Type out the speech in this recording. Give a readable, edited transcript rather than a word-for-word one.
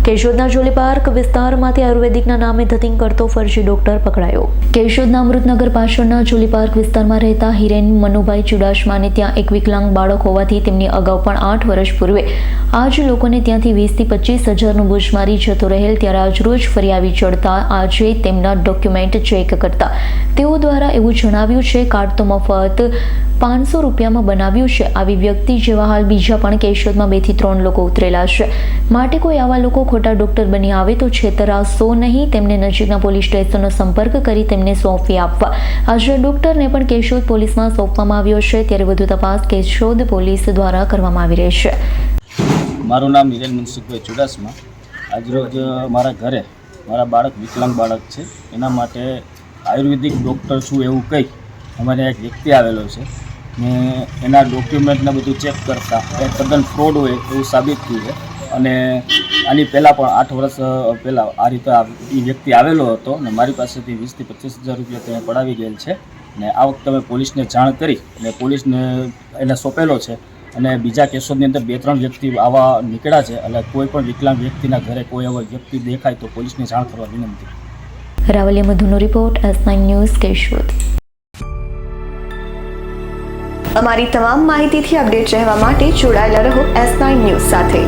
કેશોદના જોલી park વિસ્તારમાંથી આયુર્વેદિકના નામે ધતિંગ કરતો ફરજી ડોક્ટર પકડાયો। કેશોદના અમૃતનગર પાછળના જોલી પાર્ક વિસ્તારમાં રહેતા હિરેન મનુભાઈ ચુડાસમાને ત્યાં એક વિકલાંગ બાળક હોવાથી તેમની અગાઉ પણ 8 વર્ષ પૂર્વે આજ લોકોને ત્યાંથી 20 થી 25 હજારનું બૂજ મારી જતો રહેલ ત્યારે આજરોજ ફરી આવી ચડતા આજે તેમના ડોક્યુમેન્ટ ચેક કરતા તેઓ દ્વારા એવું જણાવ્યું છે કાર્ડ તો મફત 500 રૂપિયામાં બનાવ્યું છે। આવી વ્યક્તિ જેવા હાલ બીજા પણ કેશોદમાં 2 થી 3 લોકો ઉતરેલા છે, માટે કોઈ આવા લોકો ખોટા ડોક્ટર બની આવે તો છેતરાશો નહીં, તેમને નજીકના પોલીસ સ્ટેશનનો સંપર્ક કરી તેમને સોંપી આપવા આજે ડોક્ટરને પણ કેશોદ પોલીસમાં સોંપવામાં આવ્યો છે, ત્યારે વધુ તપાસ કેશોદ પોલીસ દ્વારા કરવામાં આવી રહી છે। મારું નામ હિરેન મનસુખભાઈ ચુડાસમા। આજરોજ મારા ઘરે મારા બાળક વિકલાંગ બાળક છે, એના માટે આયુર્વેદિક ડૉક્ટર છું એવું કહી અમારે એક વ્યક્તિ આવેલો છે ને એના ડોક્યુમેન્ટને બધું ચેક કરતા એ તદ્દન ફ્રોડ હોય એવું સાબિત થયું છે અને આની પહેલાં પણ 8 વર્ષ પહેલાં આ રીતે એ વ્યક્તિ આવેલો હતો ને મારી પાસેથી 20 થી 25 હજાર રૂપિયા તેને પડાવી ગયેલ છે ને આ વખતે અમે પોલીસને જાણ કરી અને પોલીસને એને સોંપેલો છે અને બીજા કેસોની અંદર 2-3 વ્યક્તિ આવા નીકળ્યા છે, એટલે કોઈ પણ વિકલાંગ વ્યક્તિના ઘરે કોઈ આવા વ્યક્તિ દેખાય તો પોલીસને જાણ કરવા વિનંતી। રાવલિયા મધુનો રિપોર્ટ, S9 ન્યૂઝ, કેશોદ। અમારી તમામ માહિતીથી અપડેટ રહેવા માટે જોડાયેલા રહો S9 ન્યૂઝ સાથે।